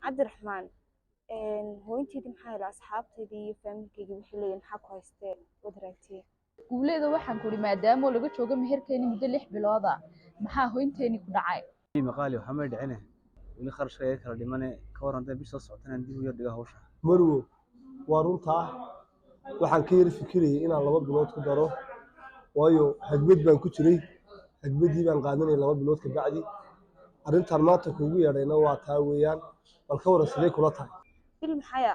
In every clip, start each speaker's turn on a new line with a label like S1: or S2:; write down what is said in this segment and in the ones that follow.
S1: عبد الرحمن هو انتي maxaa ila asxaabtaydii iyo familkayga wixii leeyahay maxaa ku haystee wad raagtay
S2: guuleeda waxaan ku iri maadaama laga joogo meherkeeni muddo 6 bilood ah maxaa hoynteeni ku dhacay
S3: maqaali waxa ma dhicine weli kharashka kala dhimane ka waran dad bisha socotana dib u yar dhiga hawsha
S4: marwo waa runtaa waxaan ka yiri fikirayay inaan 2 bilood ku daro waayo hagbad baan ku jiray hagbadii baan qaadanay 2 bilood ka bacdi arintan maanta kuugu yeedhayna waa taa weeyaan bal ka waran sidee kula tahay
S1: bil maxaya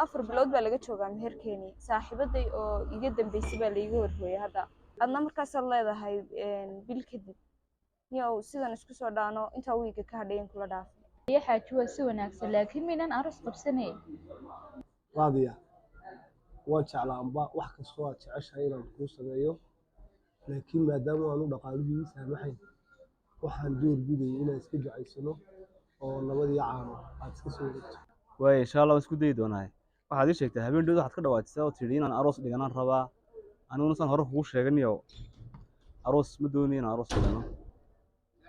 S1: 4 bilood baa laga joogaa meherkeeni saaxiibaday oo iga dambeysay baa la iga horreeyay hadda adna markaas aad leedahay bil kadib yow sidan isku soo dhaano inta wiiga ka hadhayn kula dhaafay
S2: iyo xaaji waa si wanaagsan laakiin miinan aras qabsanay
S4: raadiya waan jeclaanba wax kastoo aad jeceshahay inaan kuu sameeyo laakiin maadaama aanu dhaqaaluhu saamaxayn waxaan door bidayay inaan iska jacaysano oo nabadii caano aad iska soo wareegto
S3: way insha Allah isku day doonaa waxaad ii sheegtay habeen dhow waxaad ka dhawaatay oo tiri inaan aroos dhiganaan rabaa aniguna san hore kugu sheeganayo aroos ma doonayno inaan aroos dhigano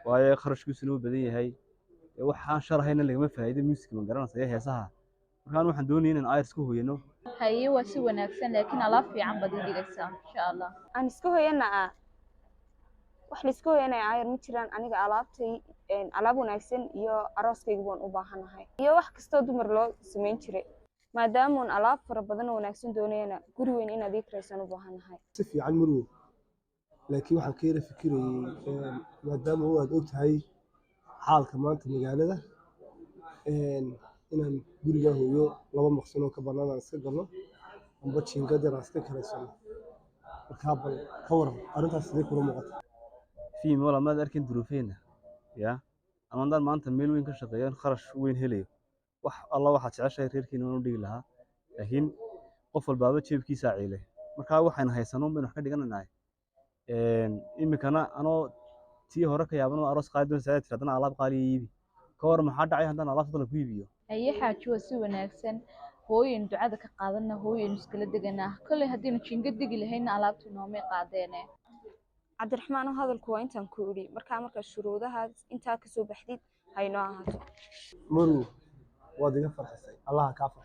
S3: waayo kharashkiisu inuu badan yahay waxaan sharahayna lagama faa'iido music ma garanaysaa heesaha markaan waxaan doonayaa inaan ayr isku hooyano
S2: haye waa si wanaagsan laakiin alaab fiican baad ii dhigaysaa insha Allah
S1: aan iska hooyana wax la iska hooyanay ayr ma jiraan aniga alaabtay alaab wanaagsan iyo arooskayga baan u baahanahay iyo wax kasta dumar loo sameyn jiray maadaama aan alaab fara badan oo wanaagsan doonayna guri weyn inaad ii karaysan u baahanahay
S4: si fiican marwo laakiin waxaan ka yiri fikirayay maadaama aad og tahay xaalka maanta magaalada inaan guriga hooyo 2 maqsino ka banaan iska galno amba jiingad yar iska kaleysano markaa bal ka waran arrintaas sidee kula muuqata
S3: fiim wala ma arkin duruufeena ya amandan maanta meel weyn ka shaqeeyaan kharash weyn helayo wax Allah waxa jeceshay reerkiina inuu dhigi lahaa laakiin qof walba jeebkiisa ciilay markaa waxaan haysano in wax ka dhiganahay imikana anoo tii hore ka yaabano aroos qaadin saacad tiradana alaab qaali iibi ka war maxaa dhacay haddana alaabta ku iibiyo
S2: haye xaaji waa si wanaagsan hooyin ducada ka qaadana hooyin iskala degana kale hadii jiingad digi lahayna alaabtu noomay qaadeene
S1: عبد الرحمن هذا الكوين تنكوري مركا الشروطها انت كسو بحديد هاي نوعها
S4: مرو وادي فرحتي الله كافر